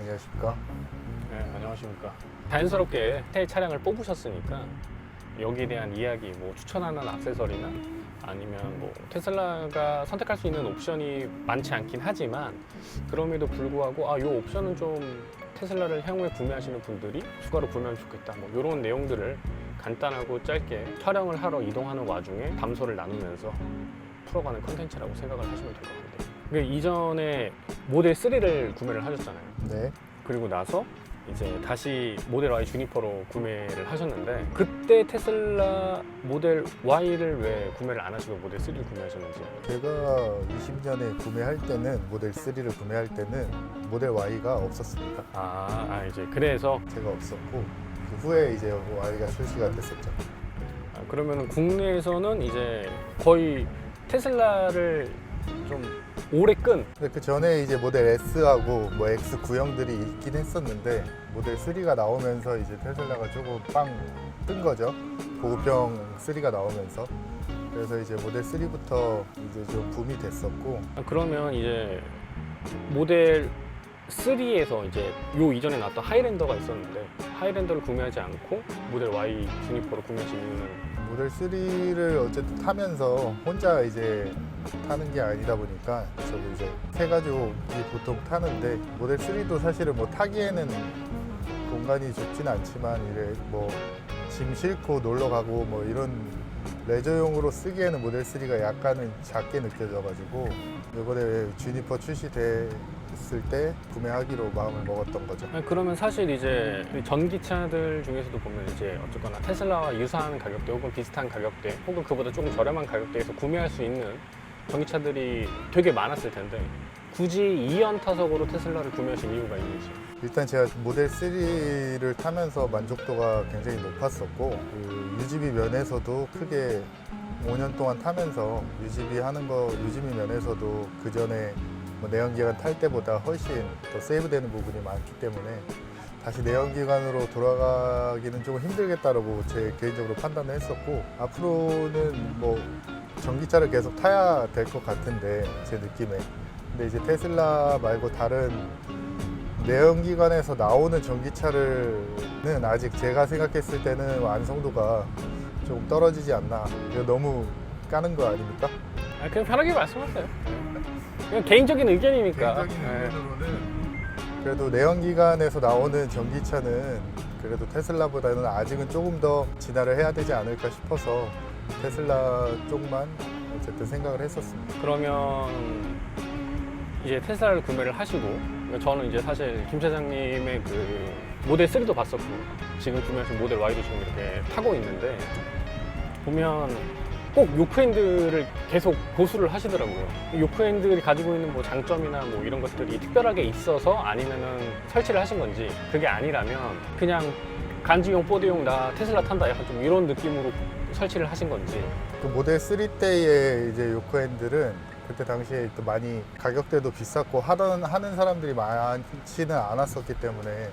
안녕하십니까. 네, 안녕하십니까. 자연스럽게 새 차량을 뽑으셨으니까 여기에 대한 이야기, 뭐 추천하는 액세서리나 아니면 뭐 테슬라가 선택할 수 있는 옵션이 많지 않긴 하지만 그럼에도 불구하고 이 옵션은 좀 테슬라를 향후에 구매하시는 분들이 추가로 구매하면 좋겠다. 뭐 이런 내용들을 간단하고 짧게 촬영을 하러 이동하는 와중에 담소를 나누면서 풀어가는 컨텐츠라고 생각을 하시면 될 것 같아요. 그러니까 이전에 모델 3를 구매를 하셨잖아요. 네. 그리고 나서 이제 다시 모델 Y 주니퍼로 구매를 하셨는데 그때 테슬라 모델 Y를 왜 구매를 안 하시고 모델 3를 구매하셨는지. 제가 20년에 구매할 때는 모델 3를 구매할 때는 모델 Y가 없었습니다. 이제 그래서 제가 없었고 그 후에 이제 Y가 출시가 됐었죠. 그러면 국내에서는 이제 거의 테슬라를 좀 오래 끈. 근데 그 전에 이제 모델 S하고 뭐 X 구형들이 있긴 했었는데 모델 3가 나오면서 이제 테슬라가 조금 빵 뜬 거죠. 고급형 3가 나오면서. 그래서 이제 모델 3부터 이제 좀 붐이 됐었고. 그러면 이제 모델 3에서 이제 요 이전에 나왔던 하이랜더가 있었는데 하이랜더를 구매하지 않고 모델 Y 주니퍼로 구매하신 이유는? 모델 3를 어쨌든 타면서 혼자 이제 타는 게 아니다 보니까 저도 이제 세 가족이 보통 타는데 모델 3도 사실은 뭐 타기에는 공간이 좁진 않지만 이래 뭐 짐 싣고 놀러 가고 뭐 이런 레저용으로 쓰기에는 모델 3가 약간은 작게 느껴져가지고 이번에 주니퍼 출시됐을 때 구매하기로 마음을 먹었던 거죠. 그러면 사실 이제 전기차들 중에서도 보면 이제 어쨌거나 테슬라와 유사한 가격대 혹은 비슷한 가격대 혹은 그보다 조금 저렴한 가격대에서 구매할 수 있는 전기차들이 되게 많았을 텐데 굳이 2연 타석으로 테슬라를 구매하신 이유가 있는지. 일단 제가 모델 3를 타면서 만족도가 굉장히 높았었고 그 유지비 면에서도 크게 5년 동안 타면서 유지비 면에서도 그 전에 뭐 내연기관 탈 때보다 훨씬 더 세이브되는 부분이 많기 때문에 다시 내연기관으로 돌아가기는 조금 힘들겠다라고 제 개인적으로 판단을 했었고 앞으로는 뭐 전기차를 계속 타야 될 것 같은데 제 느낌에. 근데 이제 테슬라 말고 다른 내연기관에서 나오는 전기차는 아직 제가 생각했을 때는 완성도가 조금 떨어지지 않나. 이거 너무 까는 거 아닙니까? 그냥 편하게 말씀하세요. 그냥 개인적인 의견이니까. 개인적인 의견으로는 그래도 내연기관에서 나오는 전기차는 그래도 테슬라보다는 아직은 조금 더 진화를 해야 되지 않을까 싶어서 테슬라 쪽만 어쨌든 생각을 했었습니다. 그러면 이제 테슬라를 구매를 하시고 저는 이제 사실 김 차장님의 그 모델 3도 봤었고 지금 구매하신 모델 Y도 지금 이렇게 타고 있는데 보면 꼭 요크핸들을 계속 고수를 하시더라고요. 요크핸들이 가지고 있는 뭐 장점이나 뭐 이런 것들이 특별하게 있어서 아니면은 설치를 하신 건지 그게 아니라면 그냥 간지용 보드용 나 테슬라 탄다 약간 좀 이런 느낌으로 설치를 하신 건지. 그 모델 3 때의 이제 요크핸들은 그때 당시에 또 많이 가격대도 비쌌고 하는 사람들이 많지는 않았었기 때문에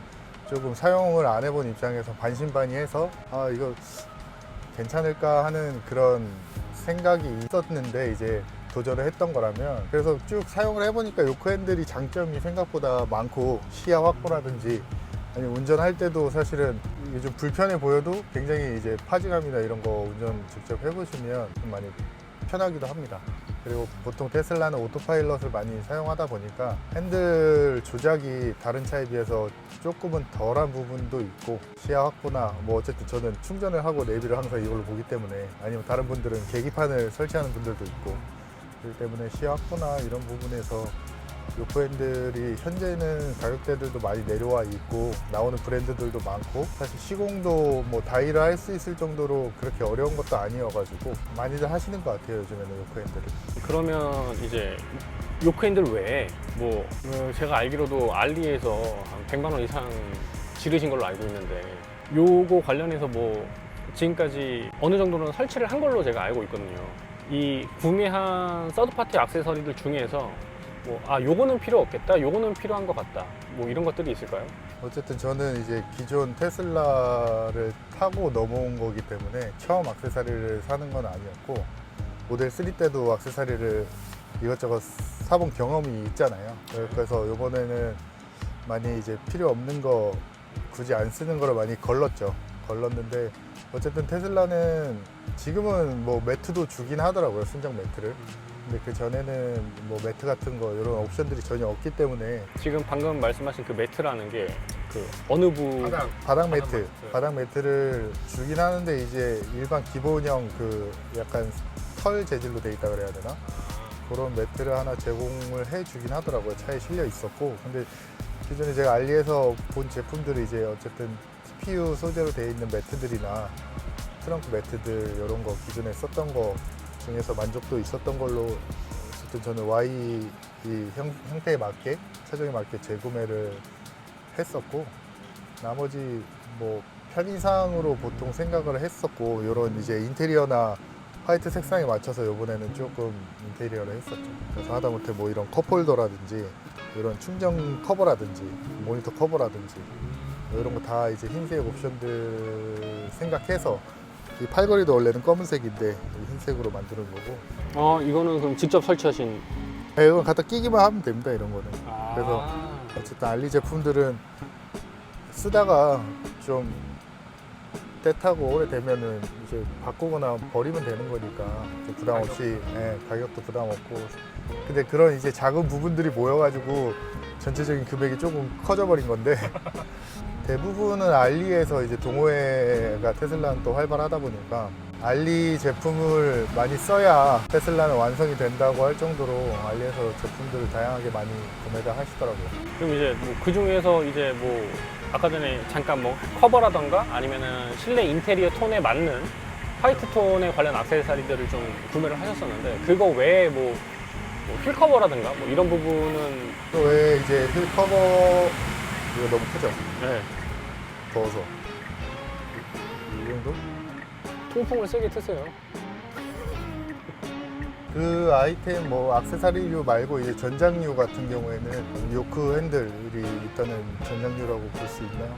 조금 사용을 안 해본 입장에서 반신반의해서 이거 괜찮을까 하는 그런 생각이 있었는데 이제 도전을 했던 거라면 그래서 쭉 사용을 해보니까 요크핸들이 장점이 생각보다 많고 시야 확보라든지 아니 운전할 때도 사실은 이게 좀 불편해 보여도 굉장히 이제 파지감이나 이런 거 운전 직접 해보시면 좀 많이 편하기도 합니다. 그리고 보통 테슬라는 오토파일럿을 많이 사용하다 보니까 핸들 조작이 다른 차에 비해서 조금은 덜한 부분도 있고 시야 확보나 뭐 어쨌든 저는 충전을 하고 내비를 항상 이걸로 보기 때문에 아니면 다른 분들은 계기판을 설치하는 분들도 있고 그렇기 때문에 시야 확보나 이런 부분에서 요크핸들이 현재는 가격대들도 많이 내려와 있고 나오는 브랜드들도 많고 사실 시공도 뭐 다이를 할 수 있을 정도로 그렇게 어려운 것도 아니어가지고 많이들 하시는 것 같아요 요즘에는 요크핸들을. 그러면 이제 요크핸들 외에 뭐 제가 알기로도 알리에서 한 100만 원 이상 지르신 걸로 알고 있는데 요거 관련해서 뭐 지금까지 어느 정도는 설치를 한 걸로 제가 알고 있거든요. 이 구매한 서드파티 액세서리들 중에서 요거는 필요 없겠다, 요거는 필요한 것 같다, 뭐 이런 것들이 있을까요? 어쨌든 저는 이제 기존 테슬라를 타고 넘어온 거기 때문에 처음 액세서리를 사는 건 아니었고 모델 3 때도 액세서리를 이것저것 사본 경험이 있잖아요. 그래서 이번에는 많이 이제 필요 없는 거 굳이 안 쓰는 거를 많이 걸렀는데 어쨌든 테슬라는 지금은 뭐 매트도 주긴 하더라고요, 순정 매트를. 근데 그 전에는 뭐 매트 같은 거 이런 옵션들이 전혀 없기 때문에 지금 방금 말씀하신 그 매트라는 게 그 어느 부 바닥 매트를 주긴 하는데 이제 일반 기본형 그 약간 털 재질로 돼 있다 그래야 되나? 그런 매트를 하나 제공을 해주긴 하더라고요. 차에 실려 있었고. 근데 기존에 제가 알리에서 본 제품들이 이제 어쨌든 TPU 소재로 되어 있는 매트들이나 트렁크 매트들 이런 거 기존에 썼던 거 중에서 만족도 있었던 걸로 어쨌든 저는 Y 이 형태에 맞게 차종에 맞게 재구매를 했었고, 나머지 뭐 편의상으로 보통 생각을 했었고, 이런 이제 인테리어나 화이트 색상에 맞춰서 이번에는 조금 인테리어를 했었죠. 그래서 하다못해 뭐 이런 컵홀더라든지 이런 충전 커버라든지 모니터 커버라든지 이런 거 다 이제 흰색 옵션들 생각해서, 이 팔걸이도 원래는 검은색인데 흰색으로 만드는 거고. 이거는 그럼 직접 설치하신. 네, 이건 갖다 끼기만 하면 됩니다, 이런 거는. 아. 그래서 어쨌든 알리 제품들은 쓰다가 좀 때 타고 오래되면은 이제 바꾸거나 버리면 되는 거니까 부담 없이, 예, 가격도 부담 없고. 근데 그런 이제 작은 부분들이 모여가지고 전체적인 금액이 조금 커져버린 건데 대부분은 알리에서 이제 동호회가 테슬라는 또 활발하다 보니까 알리 제품을 많이 써야 테슬라는 완성이 된다고 할 정도로 알리에서 제품들을 다양하게 많이 구매를 하시더라고요. 그럼 이제 뭐 그 중에서 이제 뭐 아까 전에 잠깐 뭐 커버라던가 아니면은 실내 인테리어 톤에 맞는 화이트 톤에 관련 액세서리들을 좀 구매를 하셨었는데, 그거 외에 뭐 휠 커버라든가 뭐 이런 부분은. 또 왜 이제 휠 커버 이거 너무 크죠? 네. 더워서 이 정도? 통풍을 세게 트세요. 그 아이템 뭐 액세서리류 말고 이제 전장류 같은 경우에는 요크 핸들이 일단은 전장류라고 볼 수 있나요?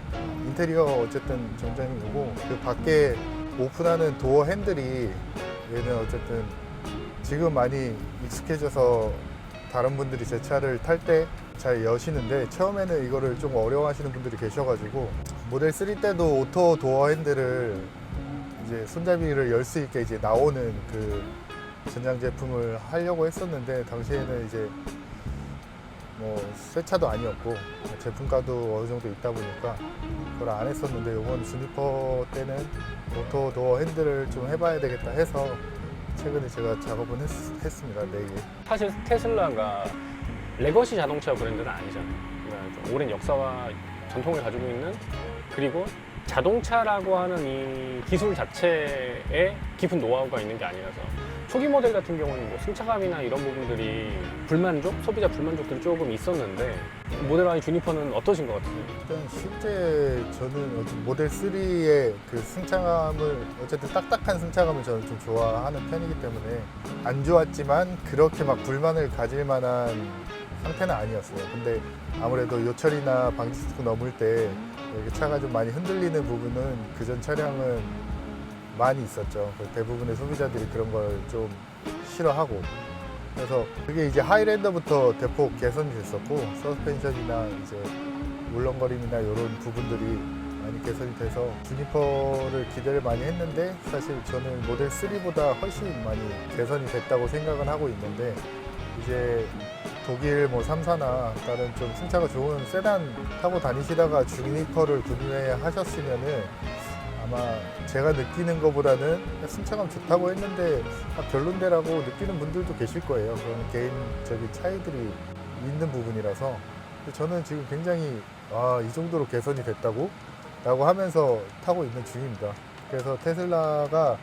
인테리어 어쨌든 전장류고, 그 밖에 오픈하는 도어 핸들이 얘는 어쨌든 지금 많이 익숙해져서 다른 분들이 제 차를 탈 때 잘 여시는데, 처음에는 이거를 좀 어려워하시는 분들이 계셔가지고 모델 3 때도 오토 도어 핸들을 이제 손잡이를 열 수 있게 이제 나오는 그 전장 제품을 하려고 했었는데, 당시에는 이제 뭐 새 차도 아니었고 제품가도 어느 정도 있다 보니까 그걸 안 했었는데, 이번 주니퍼 때는 오토 도어 핸들을 좀 해봐야 되겠다 해서 최근에 제가 작업은 했습니다. 4개. 사실 테슬라가 레거시 자동차 브랜드는 아니잖아요. 그러니까 좀 오랜 역사와 전통을 가지고 있는, 그리고 자동차라고 하는 이 기술 자체에 깊은 노하우가 있는 게 아니라서 초기 모델 같은 경우는 뭐 승차감이나 이런 부분들이 불만족, 소비자 불만족들이 조금 있었는데, 모델 Y 주니퍼는 어떠신 것 같아요? 일단 실제 저는 모델 3의 그 승차감을, 어쨌든 딱딱한 승차감을 저는 좀 좋아하는 편이기 때문에 안 좋았지만 그렇게 막 불만을 가질 만한 상태는 아니었어요. 근데 아무래도 요철이나 방지턱 넘을 때 이렇게 차가 좀 많이 흔들리는 부분은 그전 차량은 많이 있었죠. 대부분의 소비자들이 그런 걸 좀 싫어하고, 그래서 그게 이제 하이랜더부터 대폭 개선이 됐었고, 서스펜션이나 이제 울렁거림이나 이런 부분들이 많이 개선이 돼서 주니퍼를 기대를 많이 했는데, 사실 저는 모델 3보다 훨씬 많이 개선이 됐다고 생각은 하고 있는데, 이제 독일 뭐 3사나 다른 좀 승차가 좋은 세단 타고 다니시다가 주니퍼를 구매하셨으면은 아마 제가 느끼는 것보다는 승차감 좋다고 했는데 별론데라고 느끼는 분들도 계실 거예요. 그건 개인적인 차이들이 있는 부분이라서. 저는 지금 굉장히 이 정도로 개선이 됐다고? 라고 하면서 타고 있는 중입니다. 그래서 테슬라가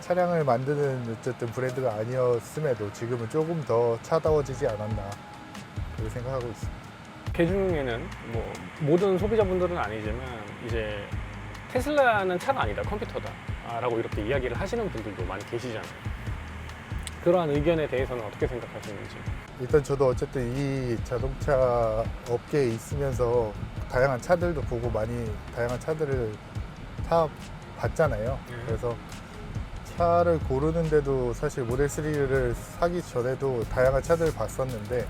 차량을 만드는 어쨌든 브랜드가 아니었음에도 지금은 조금 더 차다워지지 않았나, 그렇게 생각하고 있습니다. 그 중에는 뭐 모든 소비자분들은 아니지만 이제 테슬라는 차가 아니다, 컴퓨터다 라고 이렇게 이야기를 하시는 분들도 많이 계시잖아요. 그러한 의견에 대해서는 어떻게 생각하시는지. 일단 저도 어쨌든 이 자동차 업계에 있으면서 다양한 차들도 보고 많이 다양한 차들을 타봤잖아요. 그래서 차를 고르는데도 사실 모델 3를 사기 전에도 다양한 차들을 봤었는데,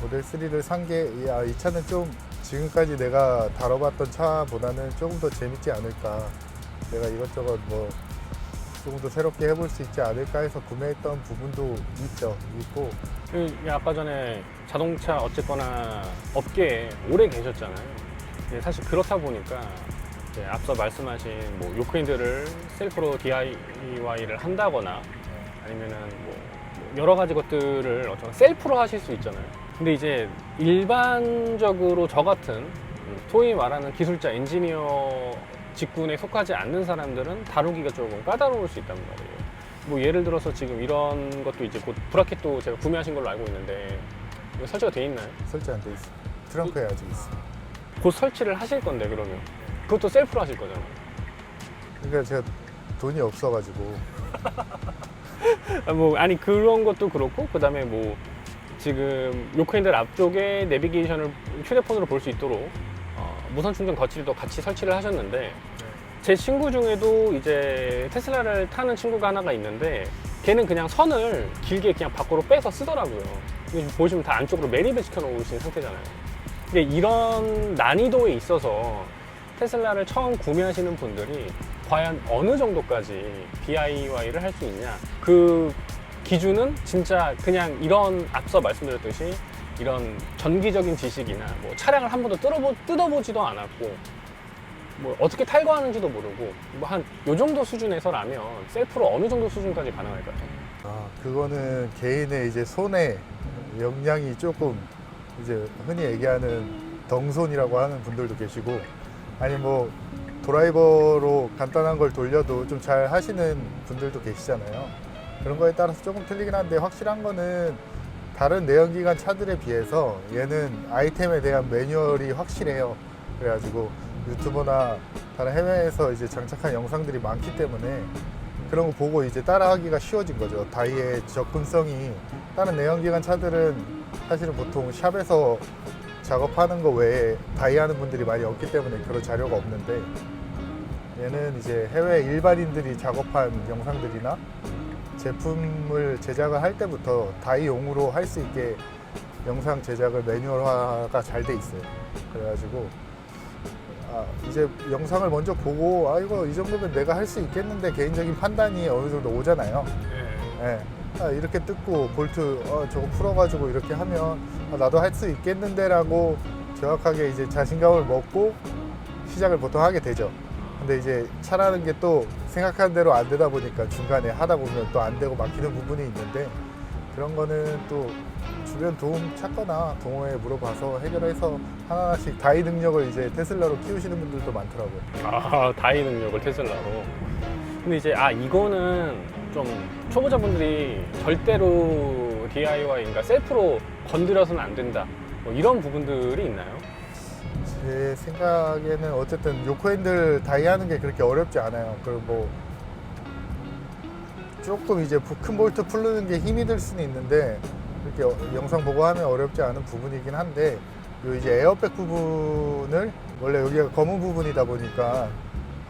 모델 3를 산 게 이 차는 좀 지금까지 내가 다뤄봤던 차보다는 조금 더 재밌지 않을까. 내가 이것저것 뭐 조금 더 새롭게 해볼 수 있지 않을까 해서 구매했던 부분도 있고. 아까 전에 자동차 어쨌거나 업계에 오래 계셨잖아요. 근데 사실 그렇다 보니까 이제 앞서 말씀하신 뭐 요크핸들을 셀프로 DIY를 한다거나 아니면은 뭐 여러 가지 것들을 어쩌면 셀프로 하실 수 있잖아요. 근데 이제 일반적으로 저 같은 소위 말하는 기술자 엔지니어 직군에 속하지 않는 사람들은 다루기가 조금 까다로울 수 있단 말이에요. 뭐 예를 들어서 지금 이런 것도 이제 곧 브라켓도 제가 구매하신 걸로 알고 있는데 이거 설치가 돼 있나요? 설치 안 돼 있어. 트렁크에 아직 있어. 곧 설치를 하실 건데 그러면 그것도 셀프로 하실 거잖아요. 그러니까 제가 돈이 없어가지고. 아니 그런 것도 그렇고 그다음에 뭐 지금 요크핸들 앞쪽에 내비게이션을 휴대폰으로 볼 수 있도록 무선 충전 거치대도 같이 설치를 하셨는데 제 친구 중에도 이제 테슬라를 타는 친구가 하나가 있는데 걔는 그냥 선을 길게 그냥 밖으로 빼서 쓰더라고요. 지금 보시면 다 안쪽으로 매립을 시켜 놓으신 상태잖아요. 근데 이런 난이도에 있어서 테슬라를 처음 구매하시는 분들이 과연 어느 정도까지 DIY를 할 수 있냐, 그 기준은 진짜 그냥 이런 앞서 말씀드렸듯이 이런 전기적인 지식이나 뭐 차량을 한 번도 뜯어보지도 않았고 뭐 어떻게 탈거하는지도 모르고 뭐 한 요 정도 수준에서라면 셀프로 어느 정도 수준까지 가능할까요? 그거는 개인의 이제 손의 역량이 조금 이제 흔히 얘기하는 덩손이라고 하는 분들도 계시고, 아니 뭐 드라이버로 간단한 걸 돌려도 좀 잘 하시는 분들도 계시잖아요. 그런 거에 따라서 조금 틀리긴 한데 확실한 거는 다른 내연기관 차들에 비해서 얘는 아이템에 대한 매뉴얼이 확실해요. 그래가지고 유튜버나 다른 해외에서 이제 장착한 영상들이 많기 때문에 그런 거 보고 이제 따라하기가 쉬워진 거죠. 다이의 접근성이 다른 내연기관 차들은 사실은 보통 샵에서 작업하는 거 외에 다이 하는 분들이 많이 없기 때문에 그런 자료가 없는데, 얘는 이제 해외 일반인들이 작업한 영상들이나 제품을 제작을 할 때부터 다이용으로 할 수 있게 영상 제작을 매뉴얼화가 잘 돼 있어요. 그래가지고 이제 영상을 먼저 보고 이거 이 정도면 내가 할 수 있겠는데 개인적인 판단이 어느 정도 오잖아요. 네. 이렇게 뜯고 볼트 저거 풀어가지고 이렇게 하면 나도 할 수 있겠는데 라고 정확하게 이제 자신감을 먹고 시작을 보통 하게 되죠. 근데 이제 차라는 게 또 생각하는 대로 안 되다 보니까 중간에 하다 보면 또 안 되고 막히는 부분이 있는데, 그런 거는 또 주변 도움 찾거나 동호회에 물어봐서 해결해서 하나하나씩 다이 능력을 이제 테슬라로 키우시는 분들도 많더라고요. 다이 능력을 테슬라로. 근데 이제 이거는 좀 초보자분들이 절대로 DIY인가 셀프로 건드려서는 안 된다, 뭐 이런 부분들이 있나요? 제 생각에는 어쨌든 요크핸들 다이 하는 게 그렇게 어렵지 않아요. 그리고 뭐 조금 이제 큰 볼트 풀는 게 힘이 들 수는 있는데 이렇게 영상 보고 하면 어렵지 않은 부분이긴 한데, 요 이제 에어백 부분을 원래 여기가 검은 부분이다 보니까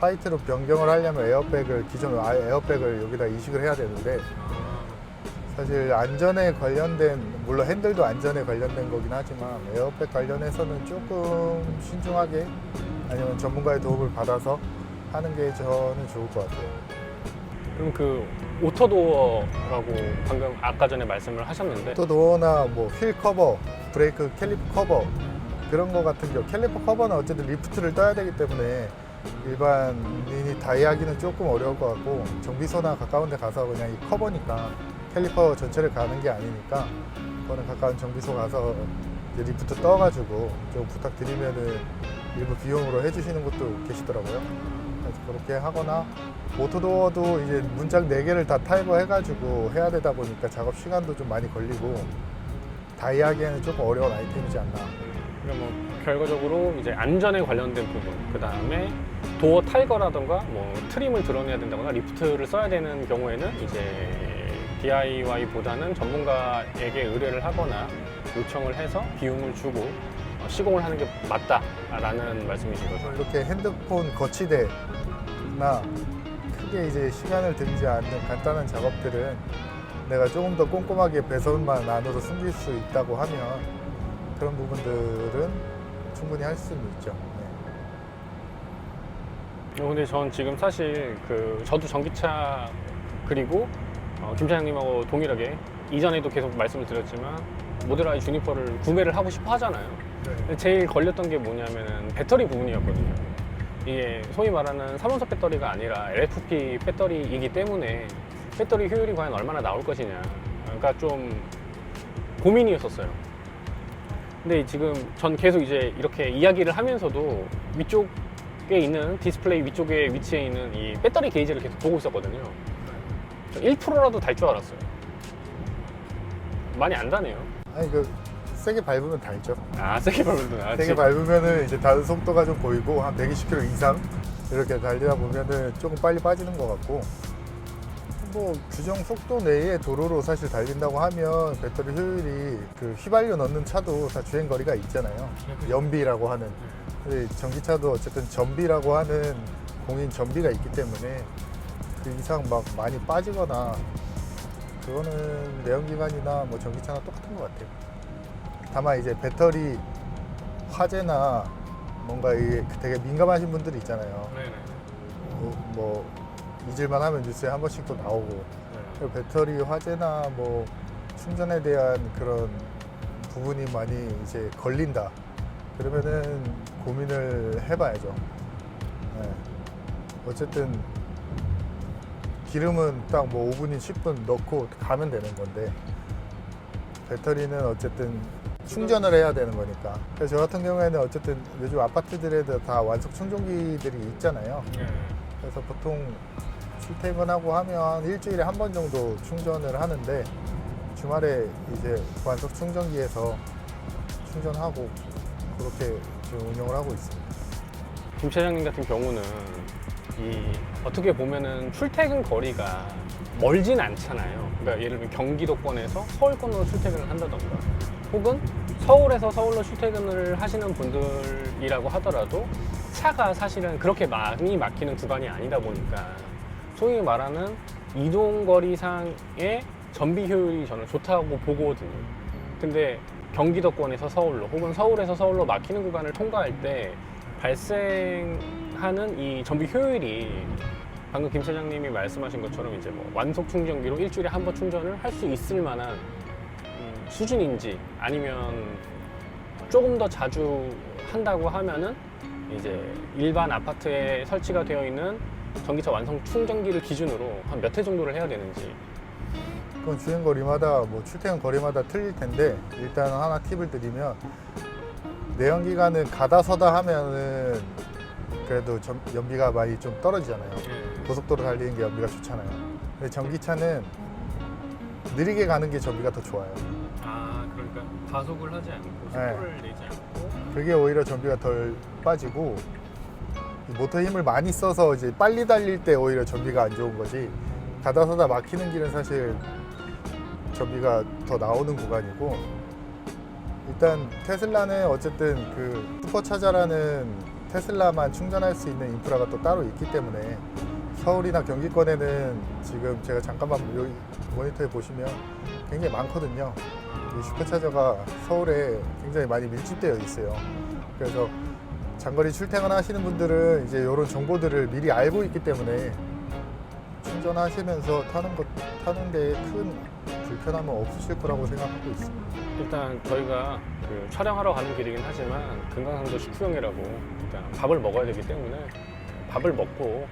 화이트로 변경을 하려면 에어백을 기존 에어백을 여기다 이식을 해야 되는데, 사실 안전에 관련된, 물론 핸들도 안전에 관련된 거긴 하지만 에어백 관련해서는 조금 신중하게 아니면 전문가의 도움을 받아서 하는 게 저는 좋을 것 같아요. 그럼 그 오토도어라고 방금 아까 전에 말씀을 하셨는데, 또 도어나 뭐 휠 커버, 브레이크 캘리퍼 커버 그런 거 같은 경우, 캘리퍼 커버는 어쨌든 리프트를 떠야 되기 때문에 일반인이 다이하기는 조금 어려울 것 같고, 정비소나 가까운 데 가서 그냥 이 커버니까 캘리퍼 전체를 가는 게 아니니까 그거는 가까운 정비소 가서 이제 리프트 떠가지고 좀 부탁드리면은 일부 비용으로 해주시는 것도 계시더라고요. 그래서 그렇게 하거나, 오토도어도 이제 문짝 4개를 다 탈거해가지고 해야 되다 보니까 작업 시간도 좀 많이 걸리고 다이하기에는 조금 어려운 아이템이지 않나. 그러면 뭐 결과적으로 이제 안전에 관련된 부분, 그 다음에 도어 탈거라던가 뭐 트림을 드러내야 된다거나 리프트를 써야 되는 경우에는 이제 DIY보다는 전문가에게 의뢰를 하거나 요청을 해서 비용을 주고 시공을 하는 게 맞다라는 말씀이신 거죠? 이렇게 핸드폰 거치대나 크게 이제 시간을 들이지 않는 간단한 작업들은 내가 조금 더 꼼꼼하게 배선만 안으로 숨길 수 있다고 하면 그런 부분들은 충분히 할 수는 있죠. 네. 근데 전 지금 사실 저도 전기차 그리고 김 차장님하고 동일하게 이전에도 계속 말씀을 드렸지만 모델 Y 주니퍼를 구매를 하고 싶어 하잖아요. 근데 제일 걸렸던 게 뭐냐면은 배터리 부분이었거든요. 이게 소위 말하는 3원석 배터리가 아니라 LFP 배터리이기 때문에 배터리 효율이 과연 얼마나 나올 것이냐. 그러니까 좀 고민이었었어요. 근데 지금 전 계속 이제 이렇게 이야기를 하면서도 위쪽에 있는 디스플레이 위쪽에 위치해 있는 이 배터리 게이지를 계속 보고 있었거든요. 1%라도 달 줄 알았어요. 많이 안 다네요. 아니 세게 밟으면 달죠. 세게 밟으면 세게 밟으면은 이제 다른 속도가 좀 보이고 한 120km 이상 이렇게 달리다 보면은 조금 빨리 빠지는 것 같고, 뭐 규정 속도 내의 도로로 사실 달린다고 하면 배터리 효율이 휘발유 넣는 차도 다 주행 거리가 있잖아요. 연비라고 하는. 근데 전기차도 어쨌든 전비라고 하는 공인 전비가 있기 때문에 그 이상 막 많이 빠지거나 그거는 내연기관이나 뭐 전기차나 똑같은 것 같아요. 다만 이제 배터리 화재나 뭔가 이게 되게 민감하신 분들이 있잖아요. 네네. 뭐 잊을만 하면 뉴스에 한 번씩 또 나오고, 네. 배터리 화재나 뭐 충전에 대한 그런 부분이 많이 이제 걸린다 그러면은 고민을 해봐야죠. 네. 어쨌든 기름은 딱 뭐 5분인 10분 넣고 가면 되는 건데, 배터리는 어쨌든 충전을 해야 되는 거니까. 그래서 저 같은 경우에는 어쨌든 요즘 아파트들에도 다 완속 충전기들이 있잖아요. 그래서 보통 출퇴근하고 하면 일주일에 한 번 정도 충전을 하는데, 주말에 이제 완속 충전기에서 충전하고 그렇게 지금 운영을 하고 있습니다. 김 차장님 같은 경우는 어떻게 보면은 출퇴근 거리가 멀진 않잖아요. 그러니까 예를 들면 경기도권에서 서울권으로 출퇴근을 한다던가, 혹은 서울에서 서울로 출퇴근을 하시는 분들이라고 하더라도 차가 사실은 그렇게 많이 막히는 구간이 아니다 보니까 소위 말하는 이동거리상의 전비 효율이 저는 좋다고 보거든요. 근데 경기도권에서 서울로 혹은 서울에서 서울로 막히는 구간을 통과할 때 발생하는 이 전비 효율이 방금 김 차장님이 말씀하신 것처럼 이제 뭐 완속 충전기로 일주일에 한 번 충전을 할 수 있을 만한 수준인지, 아니면 조금 더 자주 한다고 하면은 이제 일반 아파트에 설치가 되어 있는 전기차 완성 충전기를 기준으로 한 몇 회 정도를 해야 되는지. 그건 주행 거리마다 뭐 출퇴근 거리마다 틀릴 텐데, 일단 하나 팁을 드리면, 내연기관은 가다 서다 하면은 그래도 연비가 많이 좀 떨어지잖아요. 고속도로 달리는 게 연비가 좋잖아요. 근데 전기차는 느리게 가는 게 전비가 더 좋아요. 그러니까 가속을 하지 않고 속도를 내지 않고. 그게 오히려 전비가 덜 빠지고, 모터 힘을 많이 써서 이제 빨리 달릴 때 오히려 전비가 안 좋은 거지, 가다 서다 막히는 길은 사실 전비가 더 나오는 구간이고, 일단 테슬라는 어쨌든 슈퍼차저라는 테슬라만 충전할 수 있는 인프라가 또 따로 있기 때문에, 서울이나 경기권에는 지금 제가 잠깐만 여기 모니터에 보시면 굉장히 많거든요. 이 슈퍼차저가 서울에 굉장히 많이 밀집되어 있어요. 그래서 장거리 출퇴근하시는 분들은 이제 이런 정보들을 미리 알고 있기 때문에 충전하시면서 타는 데 큰 불편함은 없으실 거라고 생각하고 있습니다. 일단 저희가 촬영하러 가는 길이긴 하지만 금강산도 식후경이라고 일단 밥을 먹어야 되기 때문에 밥을 먹고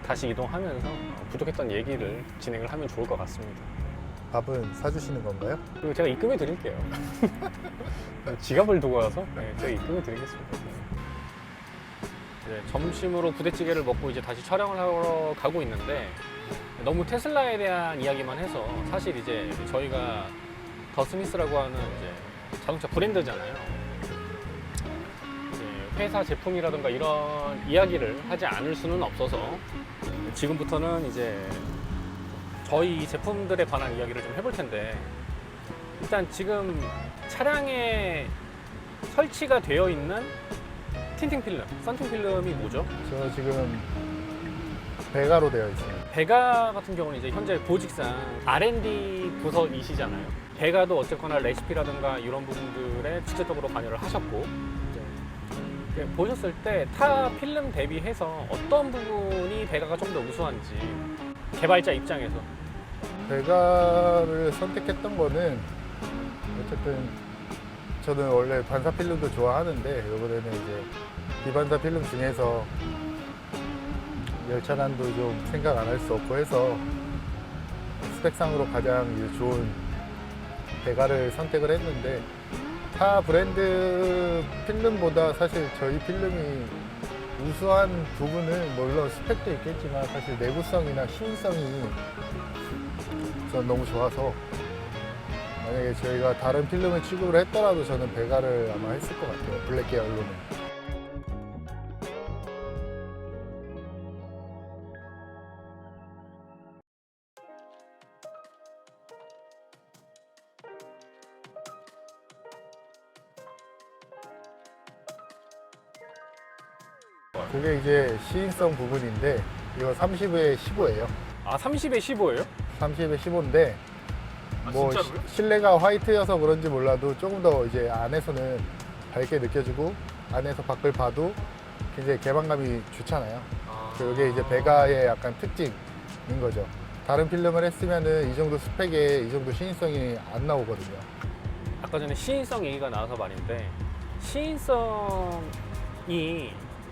다시 이동하면서 부족했던 얘기를 진행을 하면 좋을 것 같습니다. 밥은 사주시는 건가요? 그리고 제가 입금해 드릴게요. 지갑을 두고 와서 제가 입금해 드리겠습니다. 이제 점심으로 부대찌개를 먹고 이제 다시 촬영을 하러 가고 있는데, 너무 테슬라에 대한 이야기만 해서, 사실 이제 저희가 더 스미스라고 하는 이제 자동차 브랜드잖아요. 이제 회사 제품이라든가 이런 이야기를 하지 않을 수는 없어서 지금부터는 이제 저희 제품들에 관한 이야기를 좀 해볼 텐데, 일단 지금 차량에 설치가 되어 있는 틴팅 필름, 썬팅 필름이 뭐죠? 저 지금 배가로 되어 있어요. 배가 같은 경우는 이제 현재 보직상 R&D 부서이시잖아요. 배가도 어쨌거나 레시피라든가 이런 부분들에 직접적으로 관여를 하셨고, 이제 보셨을 때 타 필름 대비해서 어떤 부분이 베가가 좀 더 우수한지 개발자 입장에서. 베가를 선택했던 거는 어쨌든 저는 원래 반사 필름도 좋아하는데 이번에는 이제 비반사 필름 중에서 열차단도 좀 생각 안 할 수 없고 해서 스펙상으로 가장 이제 좋은 베가를 선택을 했는데, 타 브랜드 필름보다 사실 저희 필름이 우수한 부분은 물론 스펙도 있겠지만 사실 내구성이나 시인성이 전 너무 좋아서, 만약에 저희가 다른 필름을 취급을 했더라도 저는 베가를 아마 했을 것 같아요. 블랙 계열로는. 그게 이제 시인성 부분인데, 이거 30에 15예요. 아 30에 15예요? 30에 15인데 뭐 진짜로요? 실내가 화이트여서 그런지 몰라도 조금 더 이제 안에서는 밝게 느껴지고 안에서 밖을 봐도 굉장히 개방감이 좋잖아요. 그게 이제 베가의 약간 특징인 거죠. 다른 필름을 했으면은 이 정도 스펙에 이 정도 시인성이 안 나오거든요. 아까 전에 시인성 얘기가 나와서 말인데, 시인성이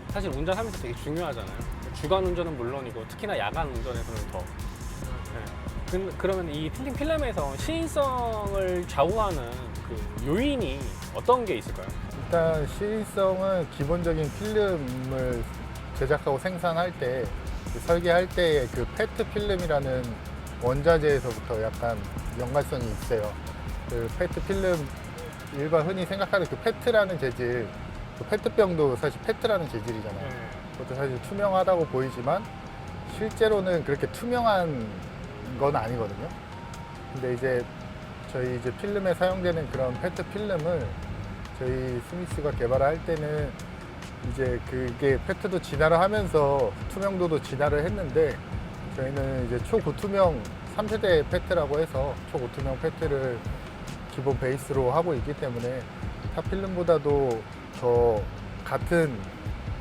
사실 운전하면서 되게 중요하잖아요. 주간 운전은 물론이고 특히나 야간 운전에서는 더. 네. 그러면 이 틴팅 필름에서 시인성을 좌우하는 그 요인이 어떤 게 있을까요? 일단 시인성은 기본적인 필름을 제작하고 생산할 때, 그 설계할 때의 그 페트 필름이라는 원자재에서부터 약간 연관성이 있어요. 그 페트 필름, 일반 흔히 생각하는 그 페트라는 재질, 그 페트병도 사실 페트라는 재질이잖아요. 그것도 사실 투명하다고 보이지만 실제로는 그렇게 투명한 건 아니거든요. 근데 이제 저희 이제 필름에 사용되는 그런 페트 필름을 저희 스미스가 개발할 때는 이제 그게 페트도 진화를 하면서 투명도도 진화를 했는데, 저희는 이제 초고투명 3세대 페트라고 해서 초고투명 페트를 기본 베이스로 하고 있기 때문에 타 필름보다도 더 같은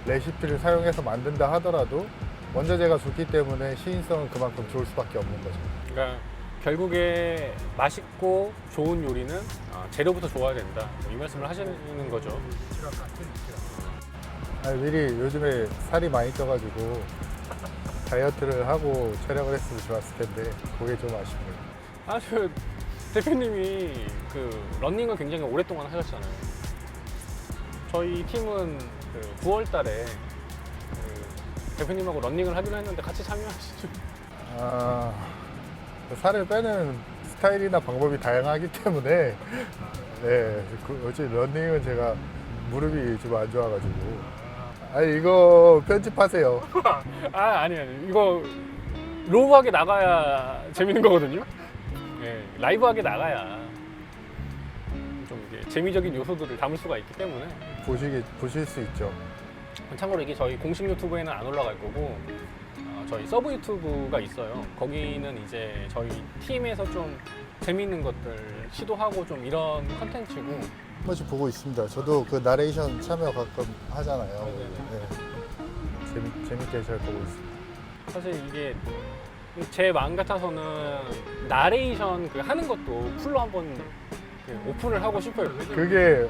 레시피를 사용해서 만든다 하더라도 원자재가 좋기 때문에 시인성은 그만큼 좋을 수밖에 없는 거죠. 그러니까 결국에 맛있고 좋은 요리는 재료부터 좋아야 된다, 이 말씀을 하시는 거죠. 미리 요즘에 살이 많이 쪄가지고 다이어트를 하고 촬영을 했으면 좋았을 텐데 그게 좀 아쉽네요. 아주 대표님이 그 러닝을 굉장히 오랫동안 하셨잖아요. 저희 팀은 그 9월 달에 그 대표님하고 러닝을 하기로 했는데 같이 참여하시죠. 살을 빼는 스타일이나 방법이 다양하기 때문에 네, 어제 러닝은 제가 무릎이 좀 안 좋아가지고. 아니 이거 편집하세요. 아니 이거 로우하게 나가야 재밌는 거거든요. 네, 라이브하게 나가야 좀 이게 재미적인 요소들을 담을 수가 있기 때문에. 보실 수 있죠. 참고로 이게 저희 공식 유튜브에는 안 올라갈 거고, 저희 서브 유튜브가 있어요. 거기는 이제 저희 팀에서 좀 재미있는 것들 시도하고 좀 이런 컨텐츠고. 한 번씩 보고 있습니다. 저도 그 나레이션 참여 가끔 하잖아요. 네. 재밌게 잘 보고 있습니다. 사실 이게 제 마음 같아서는 나레이션 그 하는 것도 풀로 한번 오픈을 하고 싶어요. 그게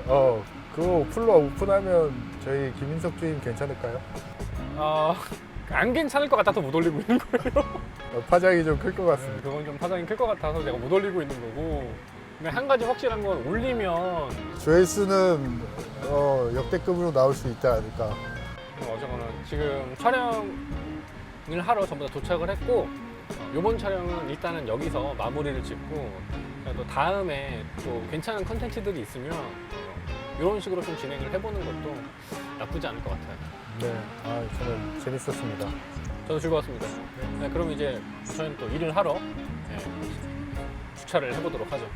그거 풀로 오픈하면 저희 김인석 주임 괜찮을까요? 안 괜찮을 것 같아서 못 올리고 있는 거예요. 파장이 좀 클 것 같습니다. 그건 좀 파장이 클 것 같아서 제가 못 올리고 있는 거고. 근데 한 가지 확실한 건 올리면 조회수는 역대급으로 나올 수 있지 않을까. 어쨌거나 지금 촬영을 하러 전부 다 도착을 했고, 이번 촬영은 일단은 여기서 마무리를 짓고, 또 다음에 또 괜찮은 컨텐츠들이 있으면 이런 식으로 좀 진행을 해보는 것도 나쁘지 않을 것 같아요. 네, 저는 재밌었습니다. 저도 즐거웠습니다. 네, 그럼 이제 저희는 또 일을 하러 주차를 해보도록 하죠.